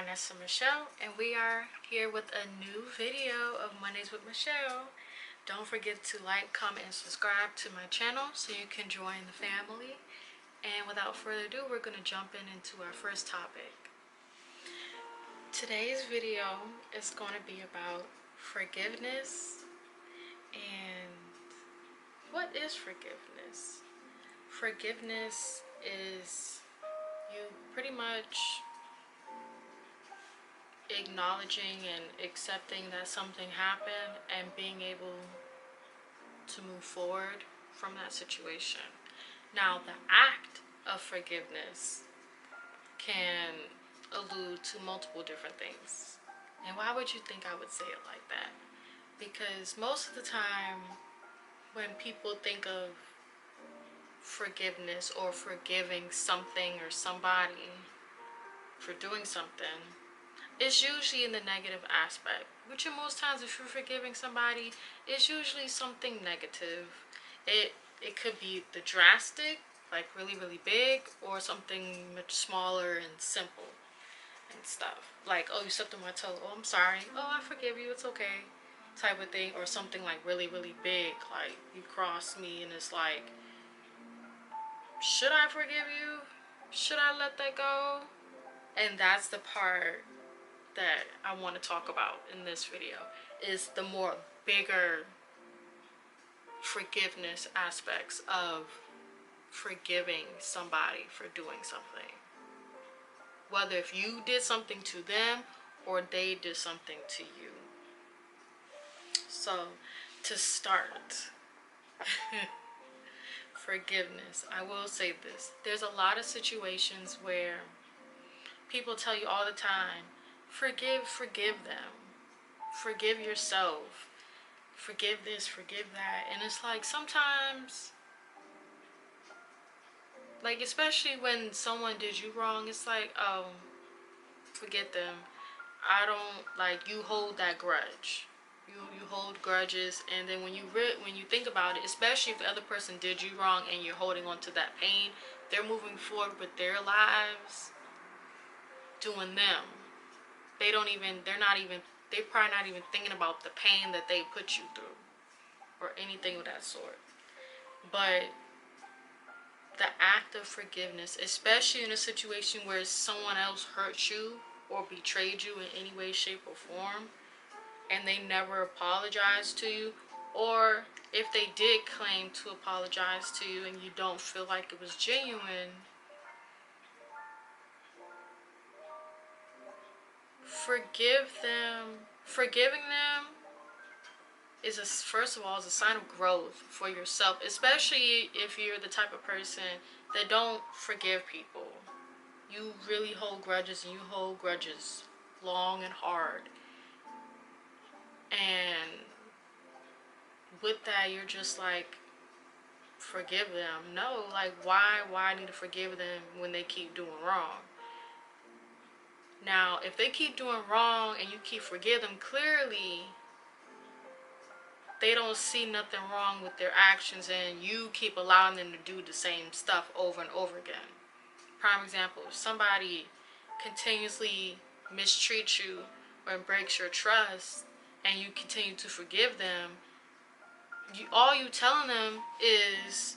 Vanessa Michelle, and we are here with a new video of Mondays with Michelle. Don't forget to like, comment, and subscribe to my channel so you can join the family. And without further ado, we're going to jump into our first topic. Today's video is going to be about forgiveness. And what is forgiveness? Forgiveness is you pretty much acknowledging and accepting that something happened and being able to move forward from that situation. Now, the act of forgiveness can allude to multiple different things. And why would you think I would say it like that? Because most of the time when people think of forgiveness or forgiving something or somebody for doing something, it's usually in the negative aspect, which in most times if you're forgiving somebody, it's usually something negative. It could be the drastic, like really big, or something much smaller and simple and stuff. Like, oh, you stepped on my toe, oh, I'm sorry, oh, I forgive you, it's okay, type of thing. Or something like really big, like you crossed me and it's like, should I forgive you? Should I let that go? And that's the part that I want to talk about in this video, is the more bigger forgiveness aspects of forgiving somebody for doing something. Whether if you did something to them or they did something to you. So, to start, forgiveness, I will say this. There's a lot of situations where people tell you all the time, forgive them. Forgive yourself. Forgive this, forgive that. And it's like sometimes, like especially when someone did you wrong, it's like, oh, forget them. I don't, like, you hold that grudge. You hold grudges, and then when you think about it, especially if the other person did you wrong and you're holding on to that pain, they're moving forward with their lives, doing them. They're probably not even thinking about the pain that they put you through or anything of that sort. But the act of forgiveness, especially in a situation where someone else hurt you or betrayed you in any way, shape, or form, and they never apologized to you, or if they did claim to apologize to you and you don't feel like it was genuine, forgive them. Forgiving them is first of all, is a sign of growth for yourself, especially if you're the type of person that don't forgive people. You really hold grudges, and you hold grudges long and hard. And with that, you're just like, forgive them. No, like, why I need to forgive them when they keep doing wrong? Now, if they keep doing wrong and you keep forgive them, clearly they don't see nothing wrong with their actions, and you keep allowing them to do the same stuff over and over again. Prime example, if somebody continuously mistreats you or breaks your trust and you continue to forgive them, all you telling them is,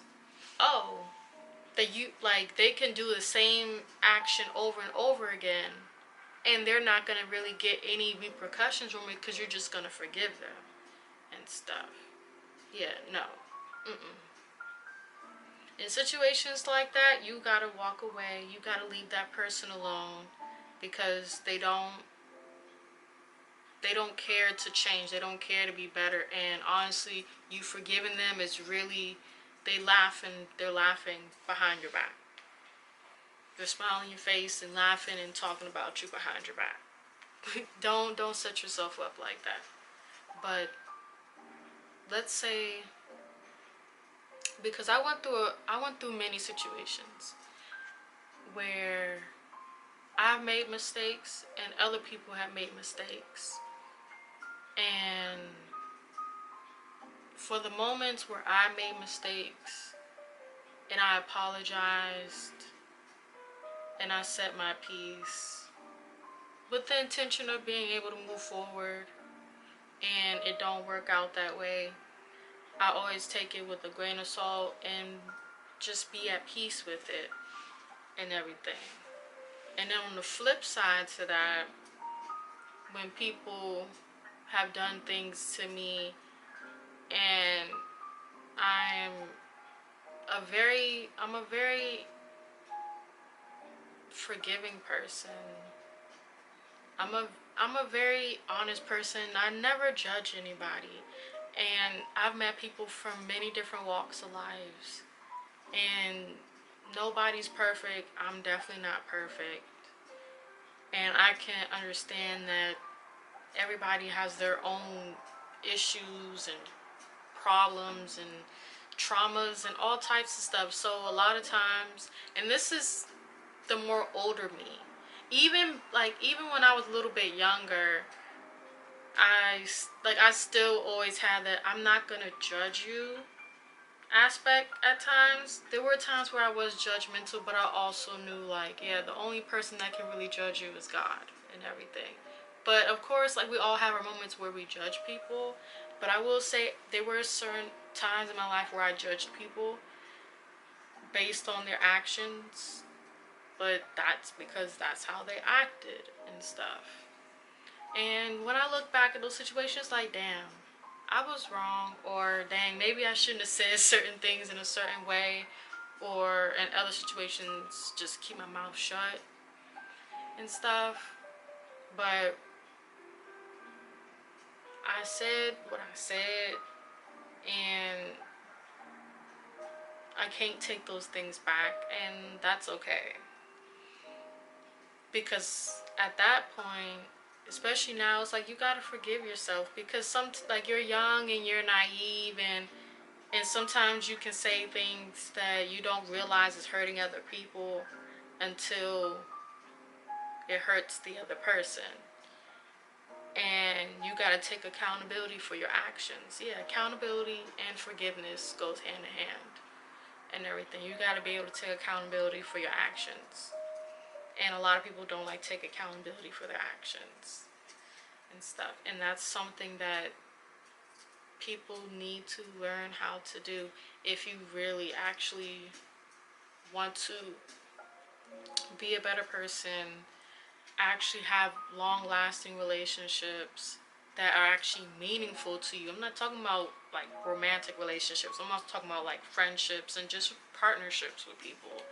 oh, that you, like, they can do the same action over and over again and they're not going to really get any repercussions from it because you're just going to forgive them and stuff. Yeah, no. In situations like that, you gotta walk away. You gotta leave that person alone, because they don't care to change. They don't care to be better. And honestly, you forgiving them is really, they're laughing behind your back. They're smiling in your face and laughing and talking about you behind your back. Don't set yourself up like that. But let's say, because I went through many situations where I've made mistakes and other people have made mistakes. And for the moments where I made mistakes and I apologized and I said my piece, with the intention of being able to move forward, and it don't work out that way, I always take it with a grain of salt and just be at peace with it and everything. And then on the flip side to that, when people have done things to me and I'm I'm a very forgiving person. I'm a I'm a very honest person. I never judge anybody. And I've met people from many different walks of lives. And nobody's perfect. I'm definitely not perfect. And I can understand that everybody has their own issues and problems and traumas and all types of stuff. So a lot of times, and this is the more older me, even when I was a little bit younger, I still always had that I'm not gonna judge you aspect. At times there were times where I was judgmental, but I also knew, like, yeah, the only person that can really judge you is God and everything. But of course, like, we all have our moments where we judge people. But I will say there were certain times in my life where I judged people based on their actions, but that's because that's how they acted and stuff. And when I look back at those situations, like, damn, I was wrong, or dang, maybe I shouldn't have said certain things in a certain way, or in other situations, just keep my mouth shut and stuff. But I said what I said, and I can't take those things back, and that's okay. Because at that point, especially now, it's like you gotta forgive yourself, because like, you're young and you're naive, and sometimes you can say things that you don't realize is hurting other people until it hurts the other person. And you gotta take accountability for your actions. Yeah, accountability and forgiveness goes hand in hand and everything. You gotta be able to take accountability for your actions. And a lot of people don't like take accountability for their actions and stuff. And that's something that people need to learn how to do if you really actually want to be a better person, actually have long-lasting relationships that are actually meaningful to you. I'm not talking about like romantic relationships. I'm not talking about like friendships and just partnerships with people.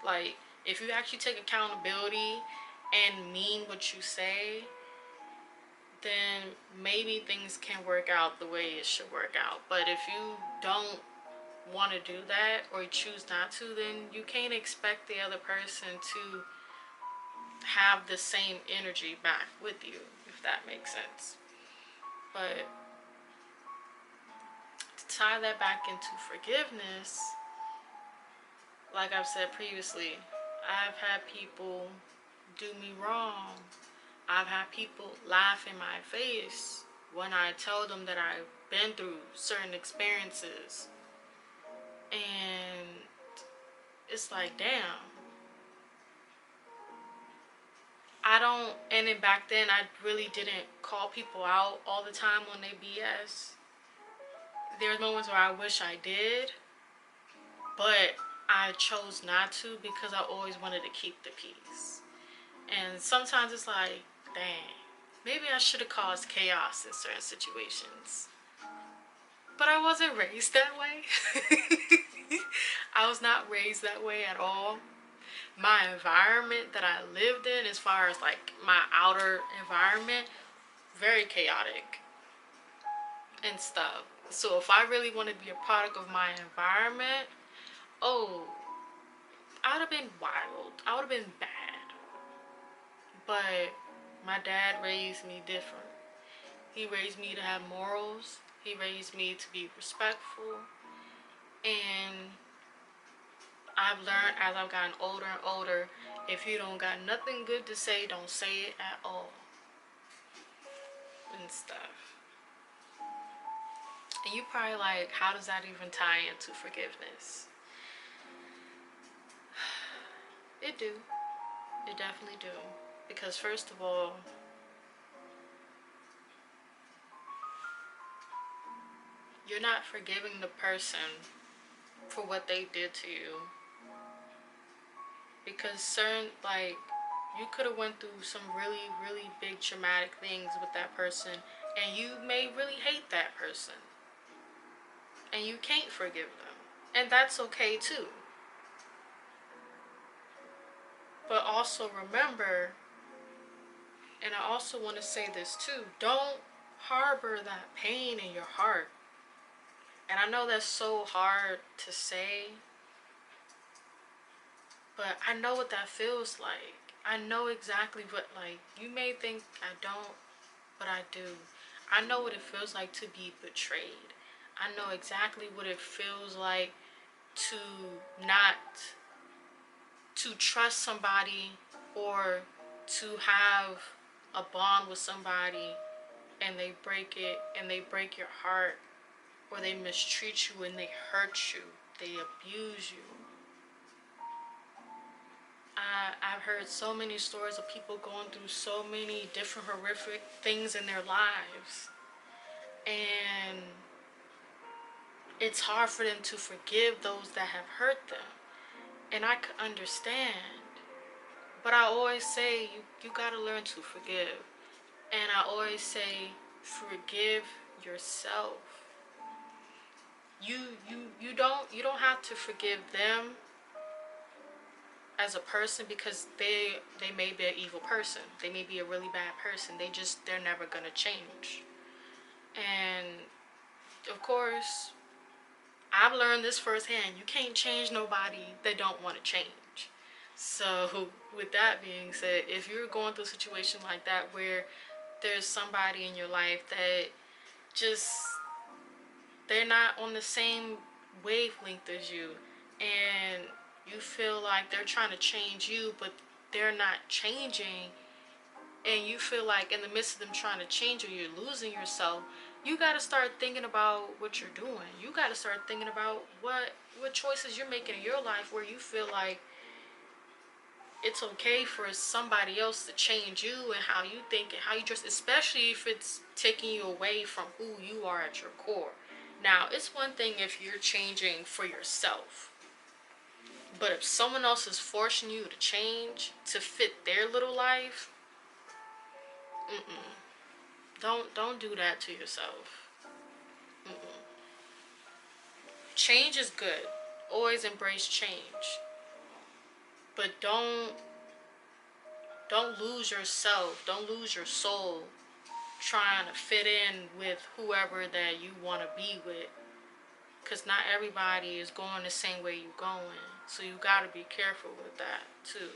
Like, if you actually take accountability and mean what you say, then maybe things can work out the way it should work out. But if you don't want to do that, or you choose not to, then you can't expect the other person to have the same energy back with you, if that makes sense. But to tie that back into forgiveness, like I've said previously, I've had people do me wrong. I've had people laugh in my face when I tell them that I've been through certain experiences. And it's like, damn. And then back then, I really didn't call people out all the time when they BS. There's moments where I wish I did, but I chose not to because I always wanted to keep the peace. And sometimes it's like, dang, maybe I should have caused chaos in certain situations. But I wasn't raised that way. I was not raised that way at all. My environment that I lived in, as far as like my outer environment, very chaotic and stuff. So if I really want to be a product of my environment, oh, I would have been wild. I would have been bad. But my dad raised me different. He raised me to have morals. He raised me to be respectful. And I've learned as I've gotten older and older, if you don't got nothing good to say, don't say it at all. And stuff. And you probably like, how does that even tie into forgiveness? It do. It definitely do. Because first of all, you're not forgiving the person for what they did to you. Because certain, like, you could have went through some really, really big traumatic things with that person, and you may really hate that person, and you can't forgive them, and that's okay too. But also remember, and I also want to say this too, don't harbor that pain in your heart. And I know that's so hard to say, but I know what that feels like. I know exactly what, like, you may think I don't, but I do. I know what it feels like to be betrayed. I know exactly what it feels like to not, to trust somebody, or to have a bond with somebody and they break it, and they break your heart, or they mistreat you and they hurt you, they abuse you. I've heard so many stories of people going through so many different horrific things in their lives, and it's hard for them to forgive those that have hurt them. And I could understand, but I always say you gotta learn to forgive. And I always say forgive yourself. You don't have to forgive them as a person, because they may be an evil person. They may be a really bad person. They're never gonna change. And of course, I've learned this firsthand. You can't change nobody that don't want to change. So with that being said, if you're going through a situation like that where there's somebody in your life that just, they're not on the same wavelength as you, and you feel like they're trying to change you, but they're not changing, and you feel like in the midst of them trying to change you, you're losing yourself, you got to start thinking about what you're doing. You got to start thinking about what choices you're making in your life, where you feel like it's okay for somebody else to change you and how you think and how you dress, especially if it's taking you away from who you are at your core. Now, it's one thing if you're changing for yourself, but if someone else is forcing you to change to fit their little life, don't do that to yourself. Change is good. Always embrace change. But don't lose yourself. Don't lose your soul trying to fit in with whoever that you want to be with. Because not everybody is going the same way you're going. So you got to be careful with that too.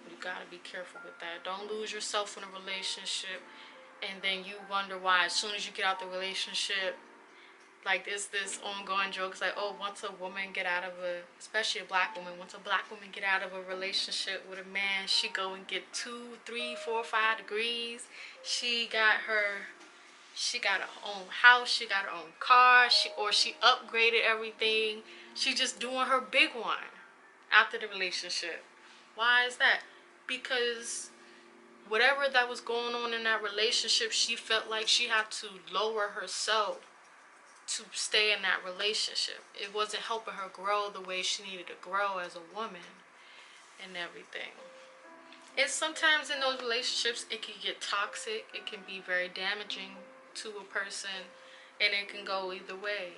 You got to be careful with that. Don't lose yourself in a relationship and then you wonder why as soon as you get out the relationship, like this ongoing joke. It's like, oh, once a woman get out of a, especially a black woman, once a black woman get out of a relationship with a man, she go and get 2, 3, 4, 5 degrees. She got her own house, she got her own car, she upgraded everything. She just doing her big one after the relationship. Why is that? Because whatever that was going on in that relationship, she felt like she had to lower herself to stay in that relationship. It wasn't helping her grow the way she needed to grow as a woman and everything. And sometimes in those relationships, it can get toxic. It can be very damaging to a person, and it can go either way.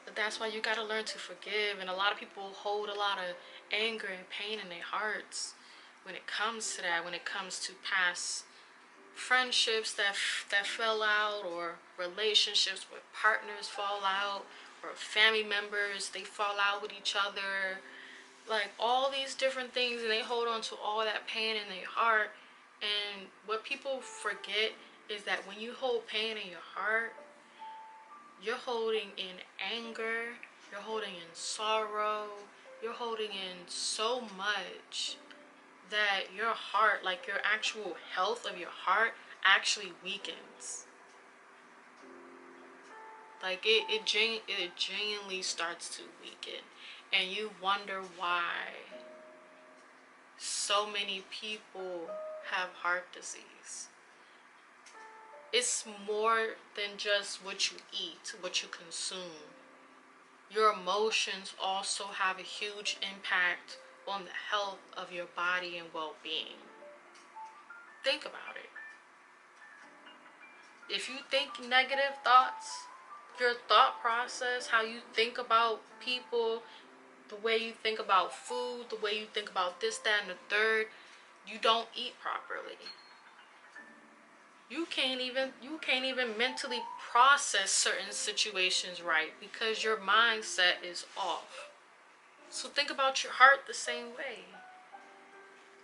But that's why you got to learn to forgive. And a lot of people hold a lot of anger and pain in their hearts when it comes to that, when it comes to past friendships that fell out, or relationships where partners fall out, or family members, they fall out with each other, like all these different things, and they hold on to all that pain in their heart. And what people forget is that when you hold pain in your heart, you're holding in anger, you're holding in sorrow, you're holding in so much that your heart, like your actual health of your heart, actually weakens. Like it genuinely starts to weaken. And you wonder why so many people have heart disease. It's more than just what you eat, what you consume. Your emotions also have a huge impact on the health of your body and well-being. Think about it. If you think negative thoughts, your thought process, how you think about people, the way you think about food, the way you think about this, that, and the third, you don't eat properly. You can't even mentally process certain situations right because your mindset is off. So think about your heart the same way.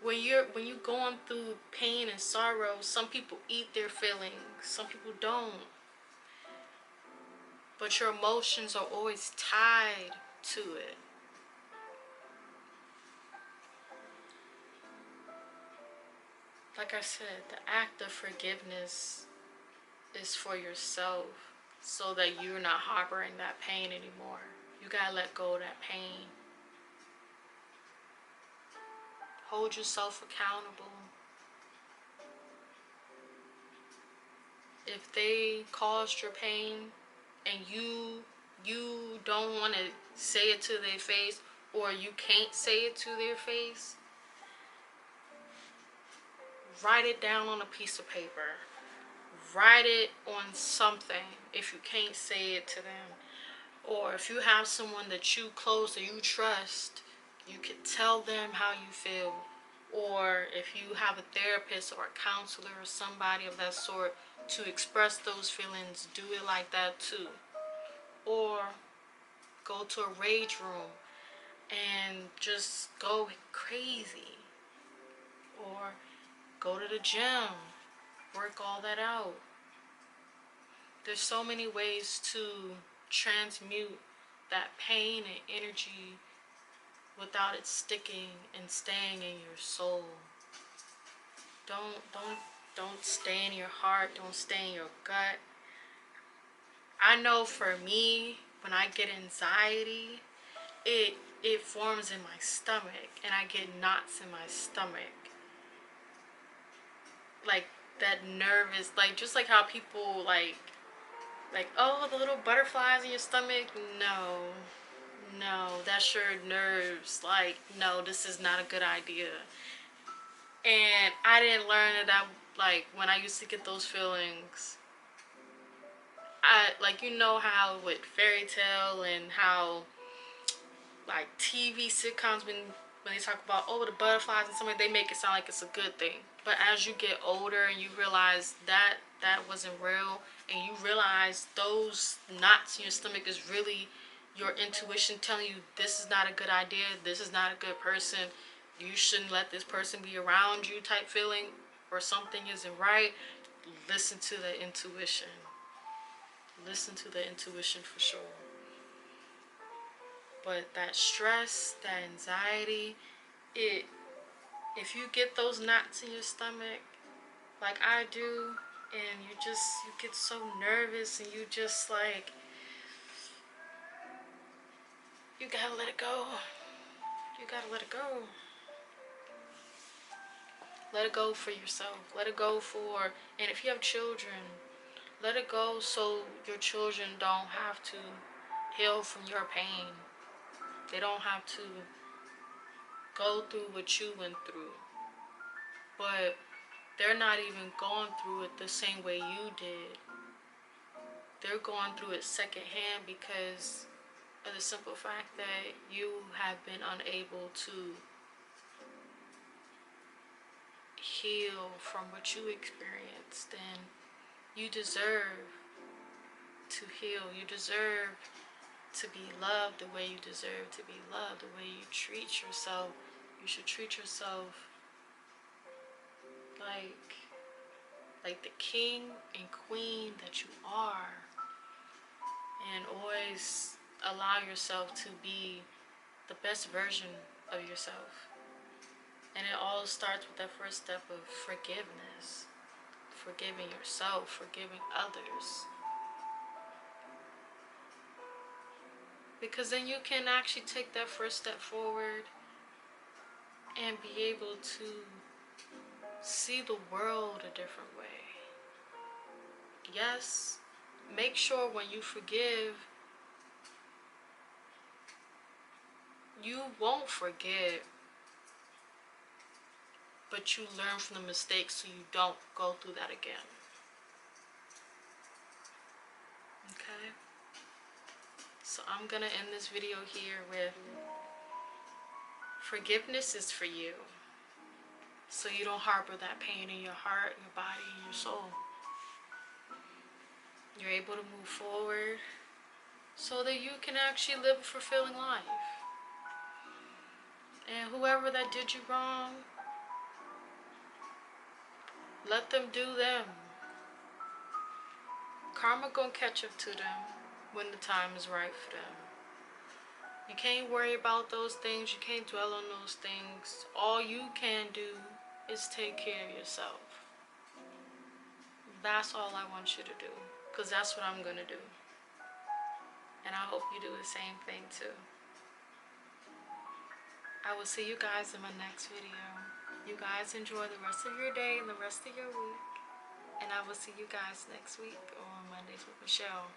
When you're going through pain and sorrow, some people eat their feelings, some people don't. But your emotions are always tied to it. Like I said, the act of forgiveness is for yourself so that you're not harboring that pain anymore. You gotta let go of that pain. Hold yourself accountable. If they caused your pain and you don't want to say it to their face, or you can't say it to their face, write it down on a piece of paper. Write it on something if you can't say it to them. Or if you have someone that you close or you trust, you can tell them how you feel. Or if you have a therapist or a counselor or somebody of that sort to express those feelings, do it like that too. Or go to a rage room and just go crazy. Or go to the gym, work all that out. There's so many ways to transmute that pain and energy without it sticking and staying in your soul. Don't stay in your heart, don't stay in your gut. I know for me, when I get anxiety, it forms in my stomach and I get knots in my stomach. Like that nervous, like just like how people like, oh, the little butterflies in your stomach. No, that's your nerves. Like, no, this is not a good idea. And I didn't learn that, like, when I used to get those feelings, like, you know how with fairy tale and how, like, TV sitcoms, when they talk about, oh, the butterflies and something, they make it sound like it's a good thing. But as you get older and you realize that wasn't real, and you realize those knots in your stomach is really your intuition telling you this is not a good idea, this is not a good person, you shouldn't let this person be around you type feeling, or something isn't right, listen to the intuition. Listen to the intuition for sure. But that stress, that anxiety, if you get those knots in your stomach, like I do, and you get so nervous and you just like, you gotta let it go. You gotta let it go. Let it go for yourself. Let it go for, and if you have children, let it go so your children don't have to heal from your pain. They don't have to go through what you went through. But they're not even going through it the same way you did. They're going through it secondhand because of the simple fact that you have been unable to heal from what you experienced. And you deserve to heal. You deserve to be loved the way you deserve to be loved, the way you treat yourself. You should treat yourself like the king and queen that you are, and always allow yourself to be the best version of yourself. And it all starts with that first step of forgiveness. Forgiving yourself, forgiving others. Because then you can actually take that first step forward and be able to see the world a different way. yes, make sure when you forgive, you won't forget, but you learn from the mistakes so you don't go through that again. Okay? So I'm gonna end this video here with forgiveness is for you. So you don't harbor that pain in your heart, your body, and your soul. You're able to move forward so that you can actually live a fulfilling life. And whoever that did you wrong, let them do them. Karma gonna catch up to them when the time is right for them. You can't worry about those things. You can't dwell on those things. All you can do is take care of yourself. That's all I want you to do. Because that's what I'm gonna do. And I hope you do the same thing too. I will see you guys in my next video. You guys enjoy the rest of your day and the rest of your week. And I will see you guys next week on Mondays with Mechelle.